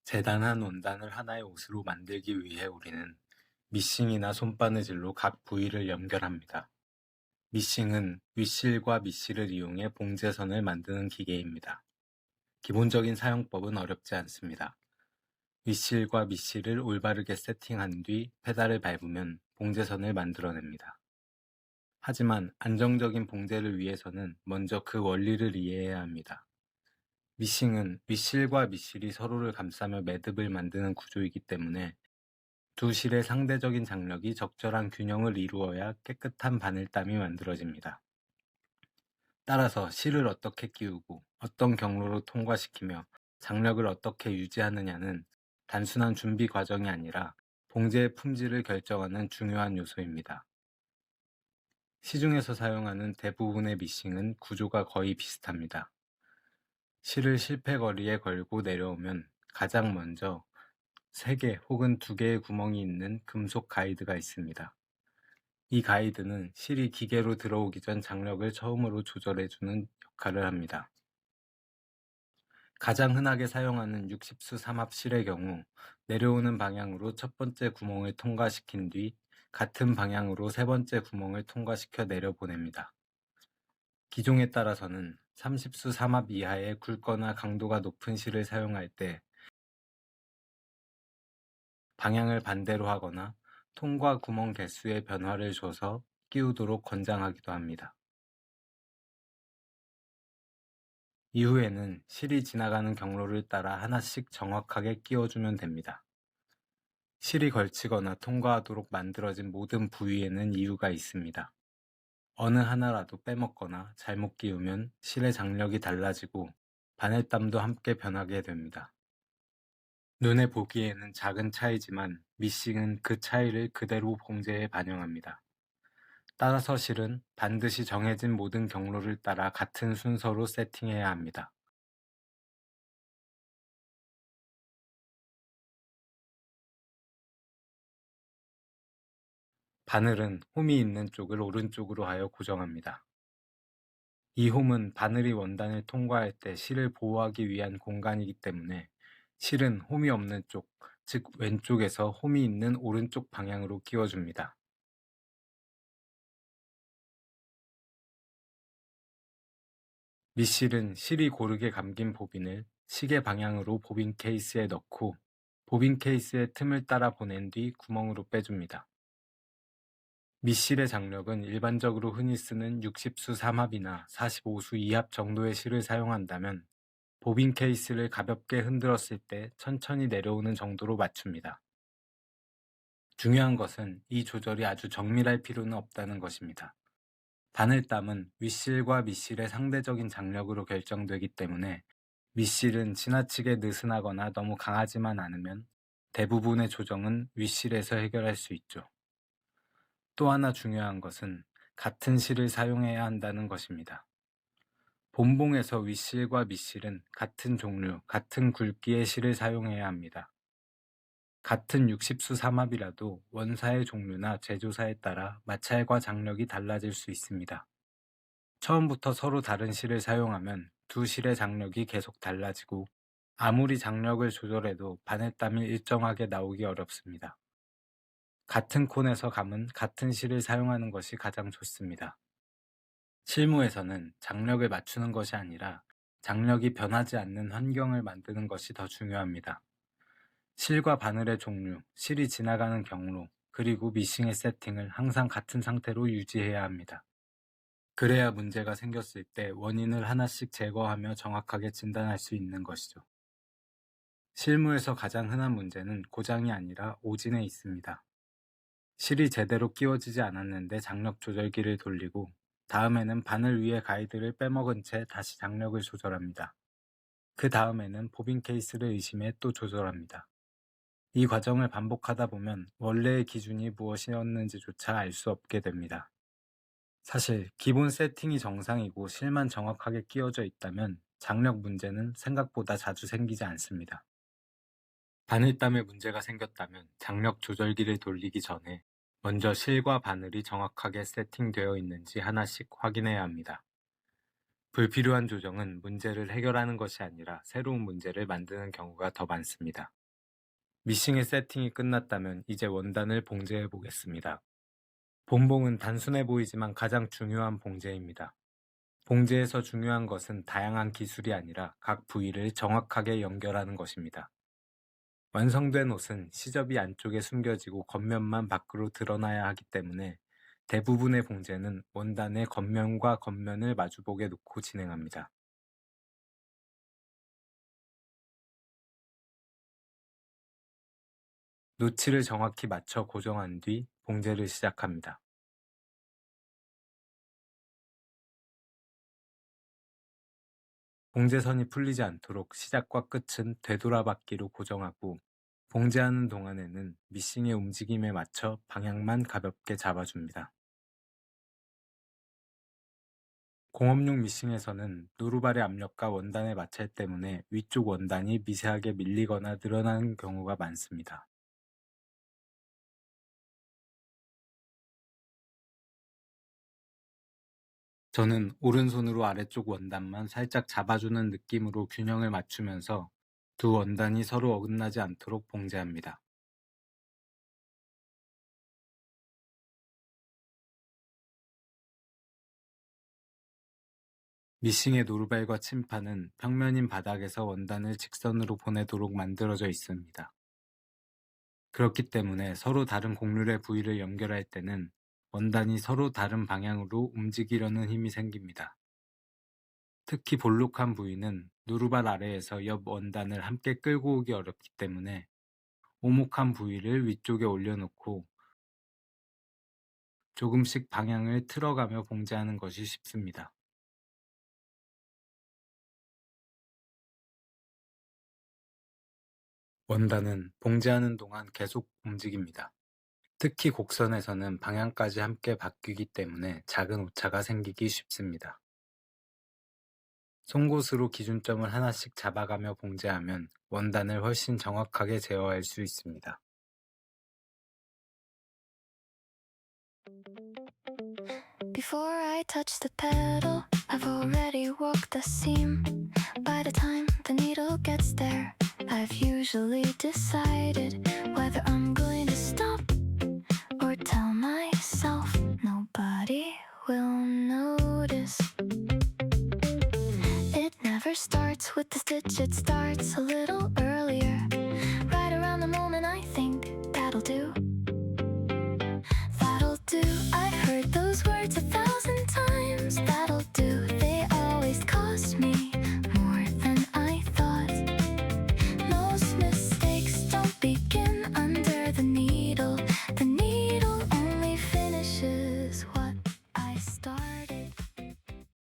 재단한 원단을 하나의 옷으로 만들기 위해 우리는 미싱이나 손바느질로 각 부위를 연결합니다. 미싱은 윗실과 밑실을 이용해 봉제선을 만드는 기계입니다. 기본적인 사용법은 어렵지 않습니다. 윗실과 밑실을 올바르게 세팅한 뒤 페달을 밟으면 봉제선을 만들어냅니다. 하지만 안정적인 봉제를 위해서는 먼저 그 원리를 이해해야 합니다. 미싱은 윗실과 밑실이 서로를 감싸며 매듭을 만드는 구조이기 때문에 두 실의 상대적인 장력이 적절한 균형을 이루어야 깨끗한 바늘땀이 만들어집니다. 따라서 실을 어떻게 끼우고 어떤 경로로 통과시키며 장력을 어떻게 유지하느냐는 단순한 준비 과정이 아니라 봉제의 품질을 결정하는 중요한 요소입니다. 시중에서 사용하는 대부분의 미싱은 구조가 거의 비슷합니다. 실을 실패거리에 걸고 내려오면 가장 먼저 3개 혹은 2개의 구멍이 있는 금속 가이드가 있습니다. 이 가이드는 실이 기계로 들어오기 전 장력을 처음으로 조절해주는 역할을 합니다. 가장 흔하게 사용하는 60수 삼합실의 경우 내려오는 방향으로 첫 번째 구멍을 통과시킨 뒤 같은 방향으로 세 번째 구멍을 통과시켜 내려보냅니다. 기종에 따라서는 30수 삼합 이하의 굵거나 강도가 높은 실을 사용할 때 방향을 반대로 하거나 통과 구멍 개수의 변화를 줘서 끼우도록 권장하기도 합니다. 이후에는 실이 지나가는 경로를 따라 하나씩 정확하게 끼워주면 됩니다. 실이 걸치거나 통과하도록 만들어진 모든 부위에는 이유가 있습니다. 어느 하나라도 빼먹거나 잘못 끼우면 실의 장력이 달라지고 바늘땀도 함께 변하게 됩니다. 눈에 보기에는 작은 차이지만 미싱은 그 차이를 그대로 봉제에 반영합니다. 따라서 실은 반드시 정해진 모든 경로를 따라 같은 순서로 세팅해야 합니다. 바늘은 홈이 있는 쪽을 오른쪽으로 하여 고정합니다. 이 홈은 바늘이 원단을 통과할 때 실을 보호하기 위한 공간이기 때문에 실은 홈이 없는 쪽, 즉 왼쪽에서 홈이 있는 오른쪽 방향으로 끼워줍니다. 밑실은 실이 고르게 감긴 보빈을 시계 방향으로 보빈 케이스에 넣고 보빈 케이스의 틈을 따라 보낸 뒤 구멍으로 빼줍니다. 밑실의 장력은 일반적으로 흔히 쓰는 60수 삼합이나 45수 이합 정도의 실을 사용한다면 보빈 케이스를 가볍게 흔들었을 때 천천히 내려오는 정도로 맞춥니다. 중요한 것은 이 조절이 아주 정밀할 필요는 없다는 것입니다. 바늘땀은 윗실과 밑실의 상대적인 장력으로 결정되기 때문에 밑실은 지나치게 느슨하거나 너무 강하지만 않으면 대부분의 조정은 윗실에서 해결할 수 있죠. 또 하나 중요한 것은 같은 실을 사용해야 한다는 것입니다. 본봉에서 윗실과 밑실은 같은 종류, 같은 굵기의 실을 사용해야 합니다. 같은 60수 삼합이라도 원사의 종류나 제조사에 따라 마찰과 장력이 달라질 수 있습니다. 처음부터 서로 다른 실을 사용하면 두 실의 장력이 계속 달라지고 아무리 장력을 조절해도 바늘땀이 일정하게 나오기 어렵습니다. 같은 콘에서 감은 같은 실을 사용하는 것이 가장 좋습니다. 실무에서는 장력을 맞추는 것이 아니라 장력이 변하지 않는 환경을 만드는 것이 더 중요합니다. 실과 바늘의 종류, 실이 지나가는 경로, 그리고 미싱의 세팅을 항상 같은 상태로 유지해야 합니다. 그래야 문제가 생겼을 때 원인을 하나씩 제거하며 정확하게 진단할 수 있는 것이죠. 실무에서 가장 흔한 문제는 고장이 아니라 오진에 있습니다. 실이 제대로 끼워지지 않았는데 장력 조절기를 돌리고 다음에는 바늘 위에 가이드를 빼먹은 채 다시 장력을 조절합니다. 그 다음에는 보빈 케이스를 의심해 또 조절합니다. 이 과정을 반복하다 보면 원래의 기준이 무엇이었는지조차 알 수 없게 됩니다. 사실 기본 세팅이 정상이고 실만 정확하게 끼워져 있다면 장력 문제는 생각보다 자주 생기지 않습니다. 바늘땀에 문제가 생겼다면 장력 조절기를 돌리기 전에 먼저 실과 바늘이 정확하게 세팅되어 있는지 하나씩 확인해야 합니다. 불필요한 조정은 문제를 해결하는 것이 아니라 새로운 문제를 만드는 경우가 더 많습니다. 미싱의 세팅이 끝났다면 이제 원단을 봉제해 보겠습니다. 본봉은 단순해 보이지만 가장 중요한 봉제입니다. 봉제에서 중요한 것은 다양한 기술이 아니라 각 부위를 정확하게 연결하는 것입니다. 완성된 옷은 시접이 안쪽에 숨겨지고 겉면만 밖으로 드러나야 하기 때문에 대부분의 봉제는 원단의 겉면과 겉면을 마주보게 놓고 진행합니다. 노치를 정확히 맞춰 고정한 뒤 봉제를 시작합니다. 봉제선이 풀리지 않도록 시작과 끝은 되돌아받기로 고정하고 봉제하는 동안에는 미싱의 움직임에 맞춰 방향만 가볍게 잡아줍니다. 공업용 미싱에서는 노루발의 압력과 원단의 마찰 때문에 위쪽 원단이 미세하게 밀리거나 늘어나는 경우가 많습니다. 저는 오른손으로 아래쪽 원단만 살짝 잡아주는 느낌으로 균형을 맞추면서 두 원단이 서로 어긋나지 않도록 봉제합니다. 미싱의 노루발과 침판은 평면인 바닥에서 원단을 직선으로 보내도록 만들어져 있습니다. 그렇기 때문에 서로 다른 곡률의 부위를 연결할 때는 원단이 서로 다른 방향으로 움직이려는 힘이 생깁니다. 특히 볼록한 부위는 누르발 아래에서 옆 원단을 함께 끌고 오기 어렵기 때문에 오목한 부위를 위쪽에 올려놓고 조금씩 방향을 틀어가며 봉제하는 것이 쉽습니다. 원단은 봉제하는 동안 계속 움직입니다. 특히 곡선에서는 방향까지 함께 바뀌기 때문에 작은 오차가 생기기 쉽습니다. 송곳으로 기준점을 하나씩 잡아가며 봉제하면 원단을 훨씬 정확하게 제어할 수 있습니다. Before I touch the pedal, I've already walked the seam. By the time the needle gets there, I've usually decided whether I'm going to stop or tell myself nobody will notice. It never starts with the stitch, it starts a little early.